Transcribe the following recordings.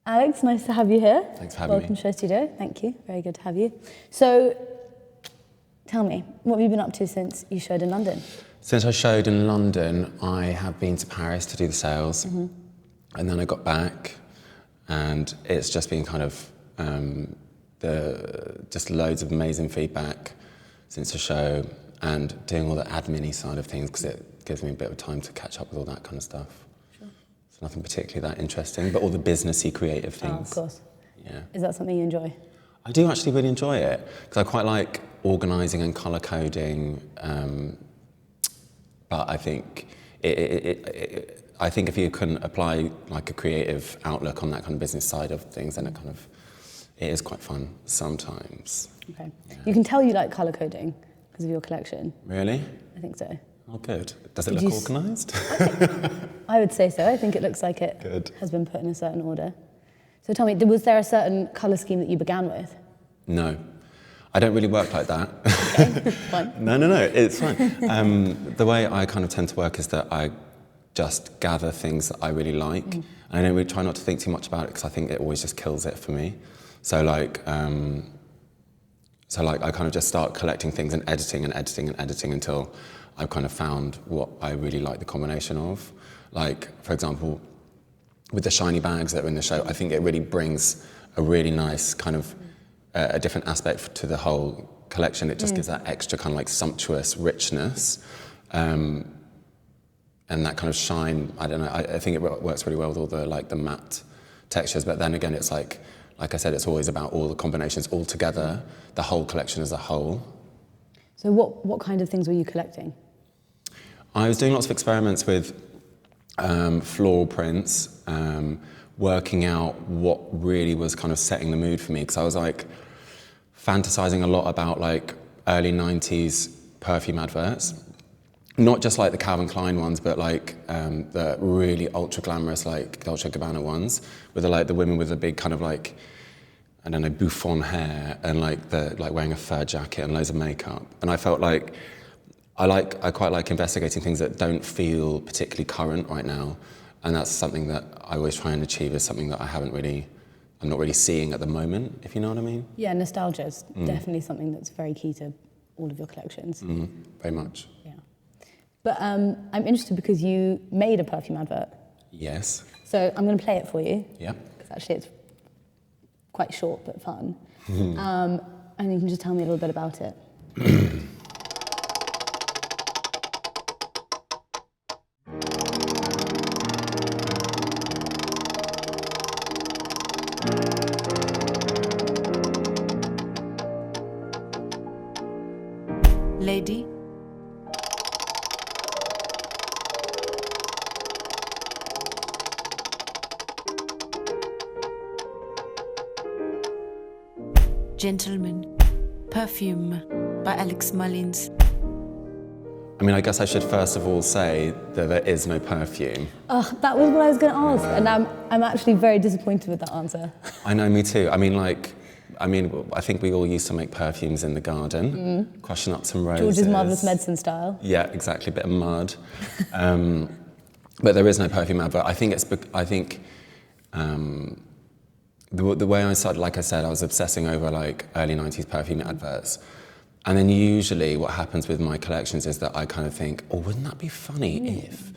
Alex, nice to have you here. Thanks for having me. Welcome to SHOWstudio. Thank you. Very good to have you. So, tell me, what have you been up to since you showed in London? Since I showed in London, I have been to Paris to do the sales, and then I got back, and it's just been kind of just loads of amazing feedback since the show, and doing all the admin-y side of things because it gives me a bit of time to catch up with all that kind of stuff. Sure. It's nothing particularly that interesting, but all the businessy, creative things. Oh, of course. Yeah. Is that something you enjoy? I do actually really enjoy it because I quite like organising and colour coding. But I think I think if you can apply like a creative outlook on that kind of business side of things, then it is quite fun sometimes. Okay. Yeah. You can tell you like colour coding because of your collection. Really? I think so. Oh, good. Does it look organised? I would say so. I think it looks like it has been put in a certain order. So tell me, was there a certain colour scheme that you began with? No. I don't really work like that. Okay, fine. No, it's fine. The way I kind of tend to work is that I just gather things that I really like, and I don't really try not to think too much about it because I think it always just kills it for me. So like I kind of just start collecting things and editing until I've kind of found what I really like the combination of. Like, for example, with the shiny bags that are in the show, I think it really brings a really nice kind of a different aspect to the whole collection. It just gives that extra kind of like sumptuous richness, and that kind of shine. I don't know. I think it works really well with all the matte textures. But then again, it's like I said, it's always about all the combinations all together, the whole collection as a whole. So what kind of things were you collecting? I was doing lots of experiments with floral prints, working out what really was kind of setting the mood for me, because I was like fantasizing a lot about like early 90s perfume adverts, not just like the Calvin Klein ones, but like the really ultra glamorous like Dolce & Gabbana ones with the women with the big kind of like, I don't know, bouffant hair and like wearing a fur jacket and loads of makeup. And I felt like I quite like investigating things that don't feel particularly current right now. And that's something that I always try and achieve, is something that I'm not really seeing at the moment, if you know what I mean. Yeah, nostalgia is definitely something that's very key to all of your collections. Very much. Yeah. But I'm interested because you made a perfume advert. Yes. So I'm going to play it for you. Yeah. Because actually it's quite short but fun. And you can just tell me a little bit about it. Lady. Gentleman. Perfume by Alex Mullins. I mean, I guess I should first of all say that there is no perfume. Oh, that was what I was going to ask, and I'm actually very disappointed with that answer. I know, me too. I think we all used to make perfumes in the garden, crushing up some roses. George's Marvellous Medicine style. Yeah, exactly, a bit of mud. But there is no perfume advert. I think the way I started, like I said, I was obsessing over like early 90s perfume adverts. And then usually what happens with my collections is that I kind of think, oh, wouldn't that be funny if,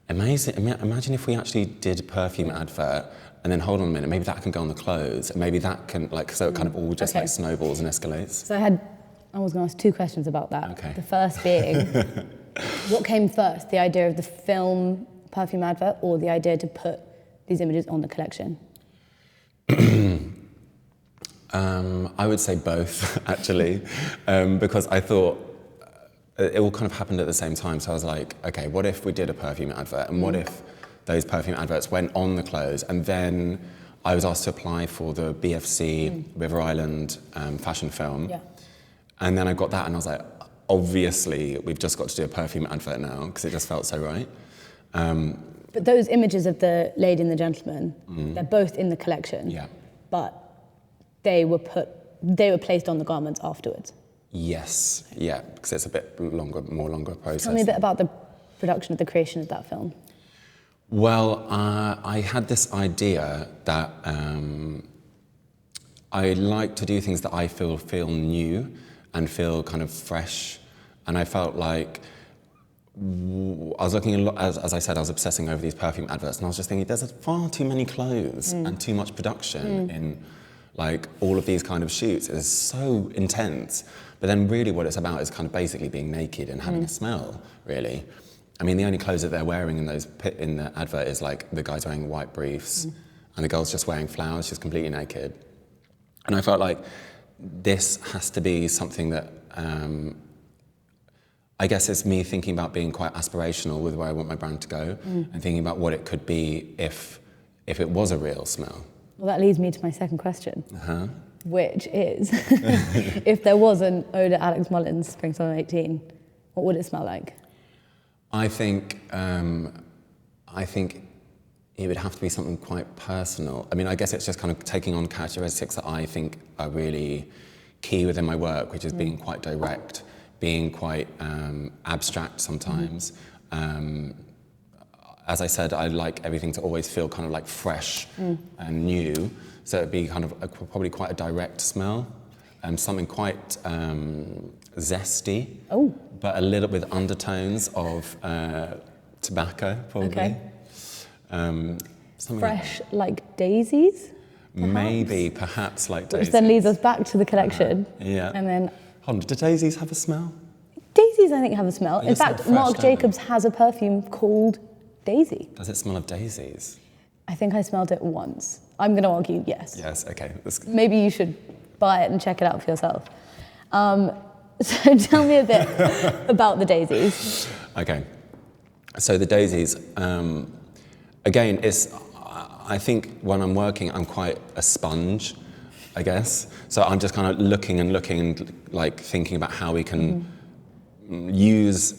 imagine if we actually did a perfume advert, and then hold on a minute, maybe that can go on the clothes, and maybe that can, so it kind of all just like snowballs and escalates. So I was going to ask two questions about that. Okay. The first being, what came first, the idea of the film perfume advert or the idea to put these images on the collection? I would say both, actually, because I thought it all kind of happened at the same time. So I was like, okay, what if we did a perfume advert, and what if those perfume adverts went on the clothes? And then I was asked to apply for the BFC River Island fashion film. Yeah. And then I got that, and I was like, obviously, we've just got to do a perfume advert now, because it just felt so right. But those images of the lady and the gentleman, they're both in the collection. Yeah. But they were placed on the garments afterwards. Yes, yeah, because it's a bit longer process. Tell me a bit about the production of the creation of that film. Well, I had this idea that I like to do things that I feel new and feel kind of fresh. And I felt like I was looking a lot, as I said, I was obsessing over these perfume adverts, and I was just thinking, there's far too many clothes and too much production in like all of these kind of shoots. It's so intense. But then really what it's about is kind of basically being naked and having a smell, really. I mean, the only clothes that they're wearing in the advert is like the guy's wearing white briefs and the girl's just wearing flowers, she's completely naked. And I felt like this has to be something that, I guess it's me thinking about being quite aspirational with where I want my brand to go and thinking about what it could be if it was a real smell. Well, that leads me to my second question, which is, if there was an Eau de Alex Mullins Spring Summer 18, what would it smell like? I think it would have to be something quite personal. I mean, I guess it's just kind of taking on characteristics that I think are really key within my work, which is being quite direct, being quite abstract sometimes. As I said, I like everything to always feel kind of like fresh and new, so it'd be kind of probably quite a direct smell, something quite zesty, but a little with undertones of tobacco, probably. Okay. Fresh, like daisies? Perhaps like daisies. Which then leads us back to the collection. Yeah. And then... Hold on, do daisies have a smell? Daisies, I think, have a smell. In fact, Marc Jacobs has a perfume called Daisy. Does it smell of daisies? I think I smelled it once. I'm going to argue yes. Yes, okay. Maybe you should buy it and check it out for yourself. So tell me a bit about the daisies. Okay. So the daisies, again, I think when I'm working, I'm quite a sponge, I guess. So I'm just kind of looking and like thinking about how we can use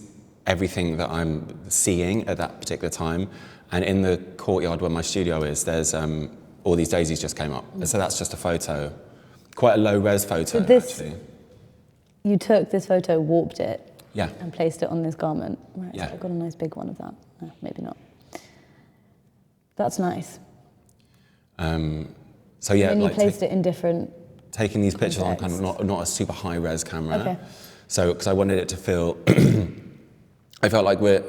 everything that I'm seeing at that particular time. And in the courtyard where my studio is, there's all these daisies just came up. So that's just a photo, quite a low res photo, actually. You took this photo, warped it, yeah, and placed it on this garment. Right, yeah. so I've got a nice big one of that. Maybe not. That's nice. So yeah, and then you placed it in different. Taking these pictures on kind of not a super high res camera. Okay. So because I wanted it to feel, I felt like we're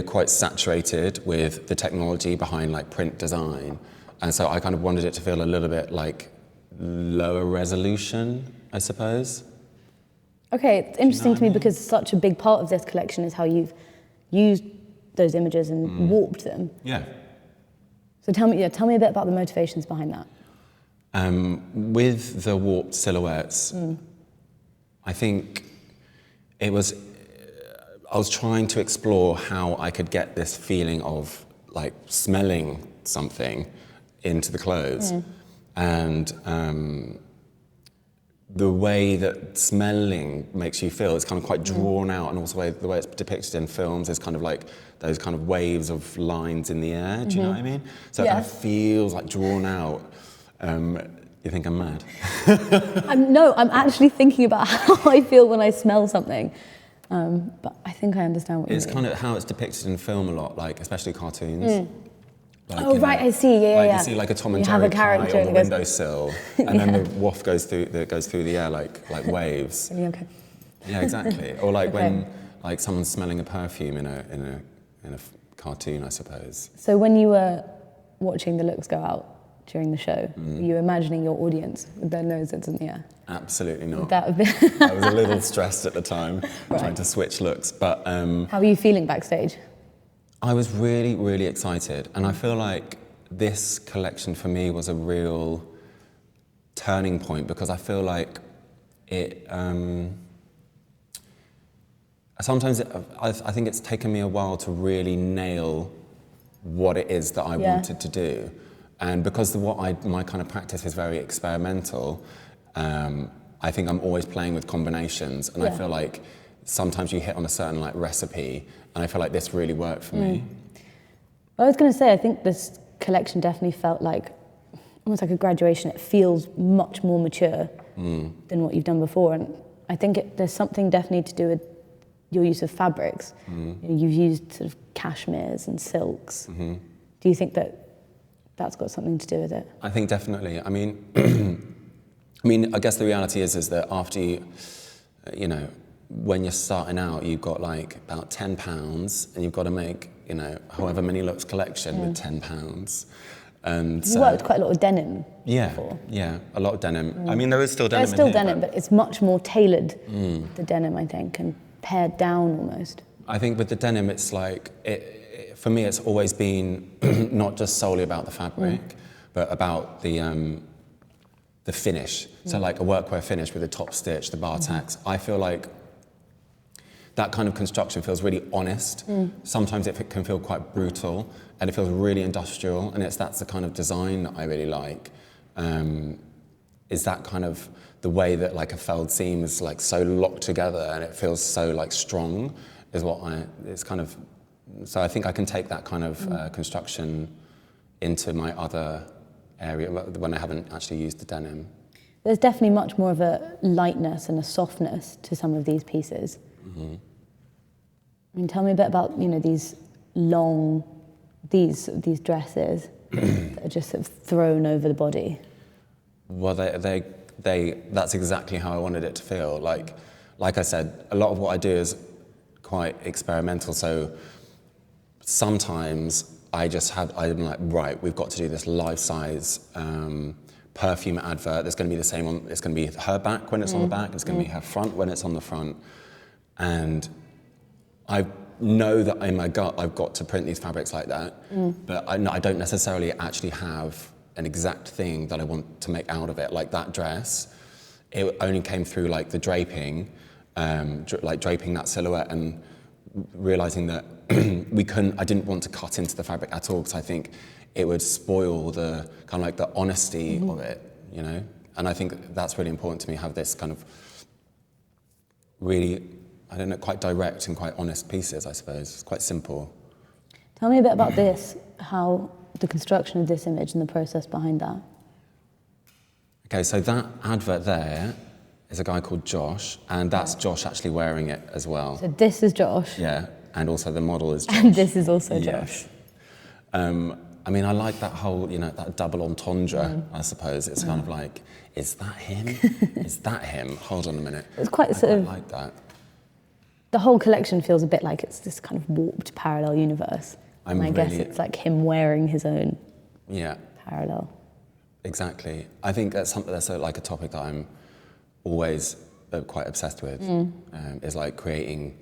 quite saturated with the technology behind like print design, and so I kind of wanted it to feel a little bit like lower resolution, I suppose. Okay, it's interesting to me because such a big part of this collection is how you've used those images and warped them. Yeah. So tell me a bit about the motivations behind that. With the warped silhouettes, I think I was trying to explore how I could get this feeling of like smelling something into the clothes. And the way that smelling makes you feel is kind of quite drawn out, and also the way it's depicted in films is kind of like those kind of waves of lines in the air, do you know what I mean? So it kind of feels like drawn out. You think I'm mad? I'm actually thinking about how I feel when I smell something. But I think I understand what you mean. It's kind of how it's depicted in film a lot, like especially cartoons. Like, right, I see. Yeah. You see like a Tom and Jerry pie on the windowsill, and then the waft goes through the air like waves. Okay. Yeah, exactly. Or like when like someone's smelling a perfume in a cartoon, I suppose. So when you were watching the looks go out during the show, were you imagining your audience with their noses in the air? Absolutely not. Would that have been I was a little stressed at the time, trying to switch looks. But how were you feeling backstage? I was really, really excited, and I feel like this collection for me was a real turning point because I feel like it. Sometimes I think it's taken me a while to really nail what it is that I wanted to do, and because my kind of practice is very experimental, I think I'm always playing with combinations, and I feel like sometimes you hit on a certain like recipe, and I feel like this really worked for me. Well, I was going to say, I think this collection definitely felt like almost like a graduation. It feels much more mature than what you've done before, and I think there's something definitely to do with your use of fabrics. You've used sort of cashmeres and silks. Do you think that that's got something to do with it? I think definitely. I mean, I guess the reality is that after you know, when you're starting out, you've got like about £10 and you've got to make, you know, however many looks collection with £10. And you worked quite a lot of denim before. Yeah, a lot of denim. I mean, there is still denim. There's still denim, but it's much more tailored, the denim, I think, and pared down almost. I think with the denim, it's like, for me, it's always been not just solely about the fabric, but about the finish. So like a workwear finish with the top stitch, the bar tacks. I feel like that kind of construction feels really honest. Sometimes it can feel quite brutal, and it feels really industrial, and that's the kind of design that I really like. Is that kind of the way that like a felled seam is like so locked together and it feels so like strong, is what it's kind of, so I think I can take that kind of construction into my other area when I haven't actually used the denim. There's definitely much more of a lightness and a softness to some of these pieces. I mean, tell me a bit about, you know, these long, these dresses that are just sort of thrown over the body. Well, that's exactly how I wanted it to feel. Like I said, a lot of what I do is quite experimental. So sometimes I'm like, right, we've got to do this life-size Perfume advert. That's going to be the same on. It's going to be her back when it's on the back. It's going to be her front when it's on the front. And I know that in my gut I've got to print these fabrics like that, but I don't necessarily actually have an exact thing that I want to make out of it. Like that dress, it only came through like the draping, like draping that silhouette and realizing that I didn't want to cut into the fabric at all, because I think it would spoil the kind of like the honesty of it, you know? And I think that's really important to me, have this kind of really, I don't know, quite direct and quite honest pieces, I suppose. It's quite simple. Tell me a bit about this, how the construction of this image and the process behind that. Okay, so that advert there is a guy called Josh, and that's Josh actually wearing it as well. So this is Josh. Yeah, and also the model is Josh. And this is also Yes. Josh. I mean, I like that whole, you know, that double entendre, I suppose. It's kind of like, is that him? Is that him? Hold on a minute. It's quite sort of like that. The whole collection feels a bit like it's this kind of warped parallel universe. And I guess it's like him wearing his own parallel. Exactly. I think that's like a topic that I'm always quite obsessed with, is like creating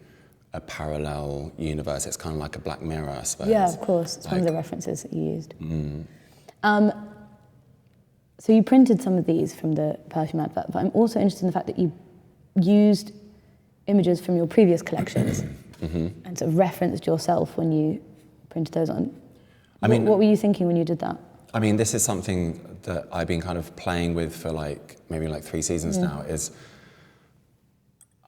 a parallel universe. It's kind of like a Black Mirror, I suppose. Yeah, of course. It's one of the references that you used. So you printed some of these from the Perfume advert, but I'm also interested in the fact that you used images from your previous collections and sort of referenced yourself when you printed those on. What were you thinking when you did that? I mean, this is something that I've been kind of playing with for maybe 3 seasons now,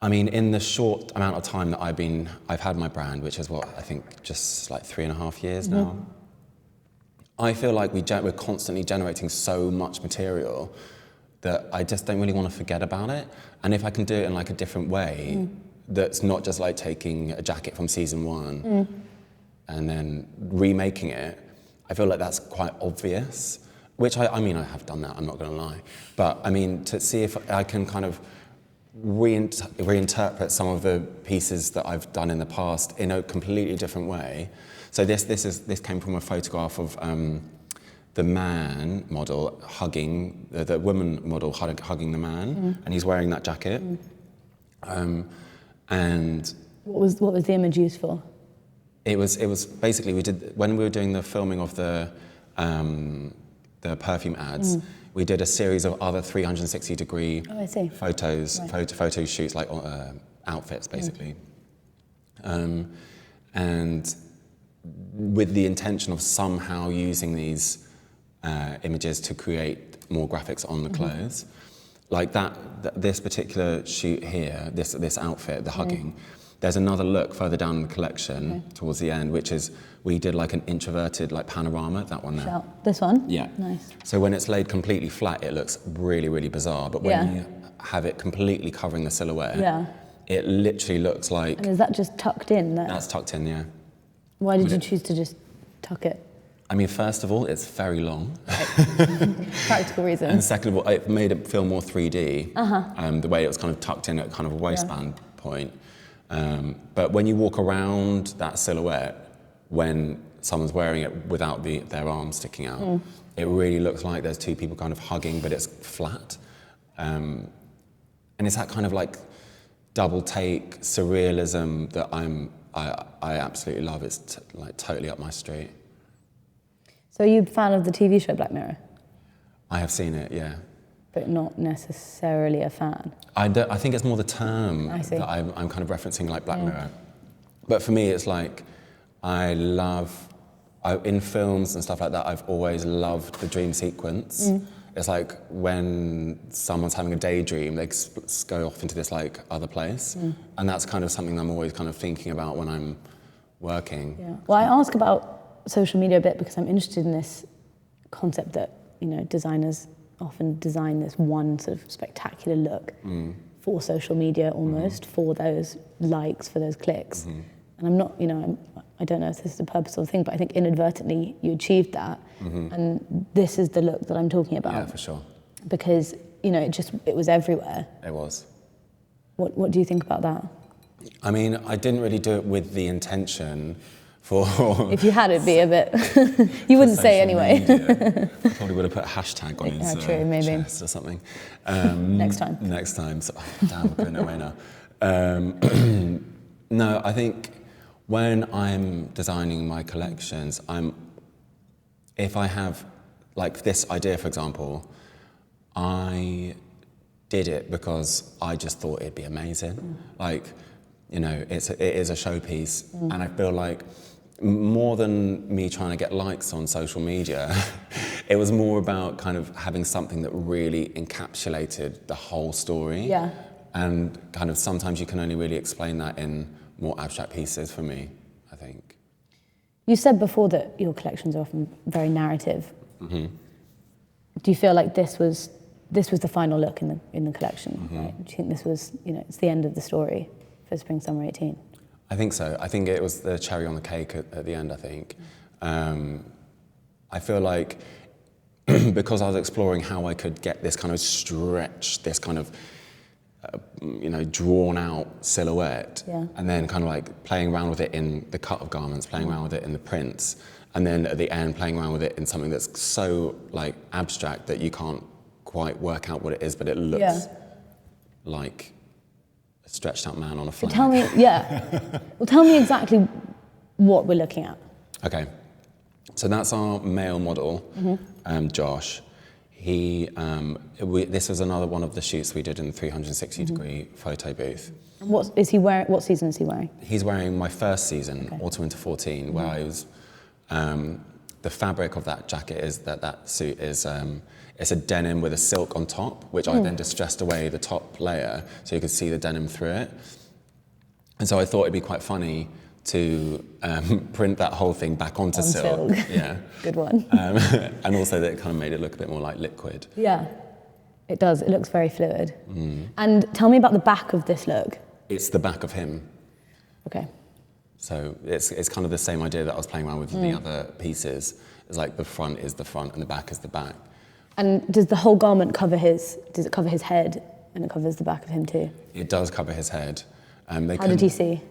I mean, in the short amount of time that I've had my brand, which is I think just like 3.5 years now, I feel like we're constantly generating so much material that I just don't really want to forget about it. And if I can do it in like a different way, that's not just like taking a jacket from season 1 and then remaking it, I feel like that's quite obvious, which I mean, I have done that, I'm not going to lie. But I mean, to see if I can kind of reinterpret some of the pieces that I've done in the past in a completely different way. So this came from a photograph of the man model hugging, the woman model hugging the man, and he's wearing that jacket. And what was the image used for? It was basically, when we were doing the filming of the Perfume ads, we did a series of other 360-degree photos, photo shoots, like outfits, basically. And with the intention of somehow using these images to create more graphics on the clothes. Like this particular shoot here, this outfit, the hugging, there's another look further down in the collection towards the end, which is we did like an introverted like panorama, that one there. This one? Yeah. Nice. So when it's laid completely flat, it looks really, really bizarre. But when you have it completely covering the silhouette, it literally looks like... And is that just tucked in there? That's tucked in, yeah. Why did you choose to just tuck it? I mean, first of all, it's very long. Practical reasons. And second of all, it made it feel more 3D. The way it was kind of tucked in at kind of a waistband point. But when you walk around that silhouette, when someone's wearing it without their arms sticking out, it really looks like there's two people kind of hugging, but it's flat. And it's that kind of like double take surrealism that I absolutely love. It's like totally up my street. So are you a fan of the TV show Black Mirror? I have seen it, yeah. But not necessarily a fan? I think it's more the term that I'm kind of referencing, like Black Mirror. But for me, it's like, in films and stuff like that, I've always loved the dream sequence. It's like when someone's having a daydream, they go off into this like other place. And that's kind of something I'm always kind of thinking about when I'm working. Yeah. Well, I ask about social media a bit because I'm interested in this concept that, designers often design this one sort of spectacular look for social media almost, for those likes, for those clicks. And I'm not, I don't know if this is a purposeful thing, but I think inadvertently you achieved that. And this is the look that I'm talking about. Yeah, for sure. Because, it was everywhere. It was. What do you think about that? I mean, I didn't really do it with the intention for... If you had, it'd be a bit... you wouldn't say anyway. Probably would have put a hashtag on his chest or something. Next time. Next time. So, damn, we're putting it away now. No, I think when I'm designing my collections, if I have, like this idea, for example, I did it because I just thought it'd be amazing. Like, it is a showpiece, and I feel like more than me trying to get likes on social media, it was more about kind of having something that really encapsulated the whole story. Yeah. And kind of sometimes you can only really explain that in more abstract pieces for me, I think. You said before that your collections are often very narrative. Do you feel like this was the final look in the collection? Right? Do you think this was, it's the end of the story for Spring Summer 18? I think so. I think it was the cherry on the cake at the end, I think. I feel like because I was exploring how I could get this kind of stretch, this kind of drawn out silhouette, and then kind of like playing around with it in the cut of garments, playing around with it in the prints, and then at the end playing around with it in something that's so like abstract that you can't quite work out what it is, but it looks like a stretched out man on a flag. So tell me, well, tell me exactly what we're looking at. Okay, so that's our male model, Josh. This was another one of the shoots we did in the 360-degree photo booth. What is he wearing? What season is he wearing? He's wearing my first season, Autumn/Winter 14, where I was. The fabric of that jacket is that suit is it's a denim with a silk on top, which I then distressed away the top layer so you could see the denim through it. And so I thought it'd be quite funny to print that whole thing back onto silk. Yeah. Good one. And also that it kind of made it look a bit more like liquid. Yeah, it does. It looks very fluid. And tell me about the back of this look. It's the back of him. Okay. So it's kind of the same idea that I was playing around with the other pieces. It's like the front is the front and the back is the back. And does the whole garment cover does it cover his head and it covers the back of him too? It does cover his head. How did he see?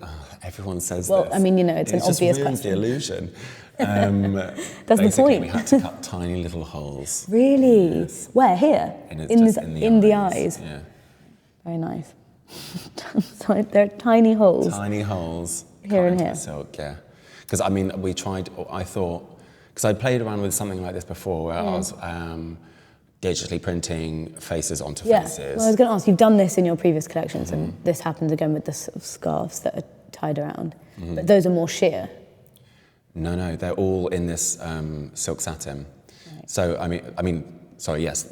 Everyone says well, this. I mean, it's an obvious question. It just ruins the illusion. That's the point. We had to cut tiny little holes. Really? Yes. Where? Here? In the eyes. Yeah. Very nice. So there are tiny holes. Tiny holes. Here and here. Silk, yeah. Because I mean, I thought, because I played around with something like this before, where I was digitally printing faces onto faces. Well, I was going to ask, you've done this in your previous collections, and this happens again with the sort of scarves that are tied around, but those are more sheer. No, they're all in this silk satin. Right. So I mean, sorry, yes,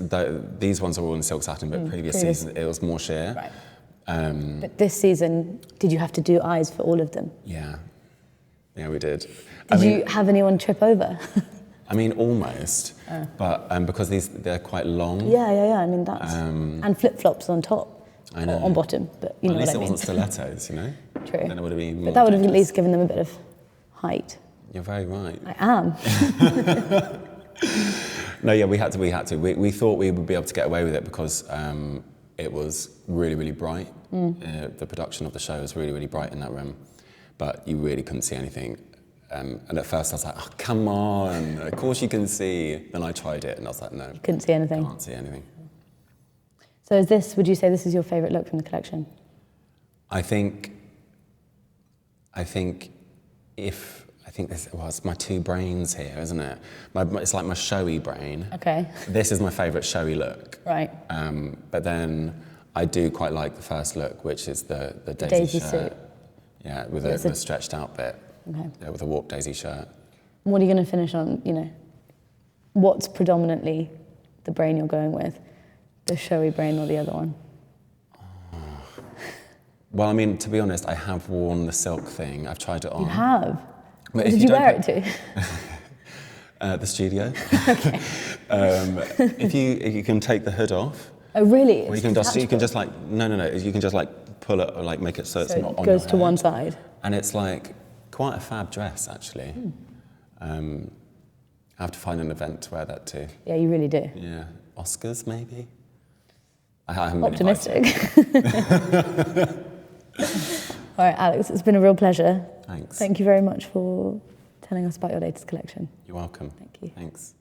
these ones are all in silk satin, but previous season it was more sheer. Right. But this season, did you have to do eyes for all of them? Yeah, we did. Did you have anyone trip over? I mean, almost, but because they're quite long. Yeah. I mean, that's and flip-flops on top. I know. On bottom, but you know At least what I mean. it wasn't stilettos, you know? True. Then it would have been more But that would have at ridiculous. least given them a bit of height. You're very right. I am. No, yeah, we had to. We thought we would be able to get away with it because it was really, really bright. The production of the show was really, really bright in that room, but you really couldn't see anything. And at first I was like, oh, come on, of course you can see. Then I tried it and I was like, no. You couldn't see anything. Can't see anything. So would you say this is your favourite look from the collection? I think this was my two brains here, isn't it? It's like my showy brain. Okay. This is my favourite showy look. Right. But then I do quite like the first look, which is the daisy shirt. suit. Yeah, with the stretched out bit. Okay. Yeah, with a warp daisy shirt. What are you going to finish on, you know? What's predominantly the brain you're going with? The showy brain or the other one? Well, I mean, to be honest, I have worn the silk thing. I've tried it on. You have? But What did you wear it to? The studio. Okay. If you can take the hood off. Oh, really? Or you can just You can just like pull it or like make it so it's not on it goes your to head. one side. And it's like quite a fab dress actually. I have to find an event to wear that to. Yeah, you really do. Yeah, Oscars maybe. I haven't been Optimistic. All right, Alex, it's been a real pleasure. Thanks. Thank you very much for telling us about your latest collection. You're welcome. Thank you. Thanks.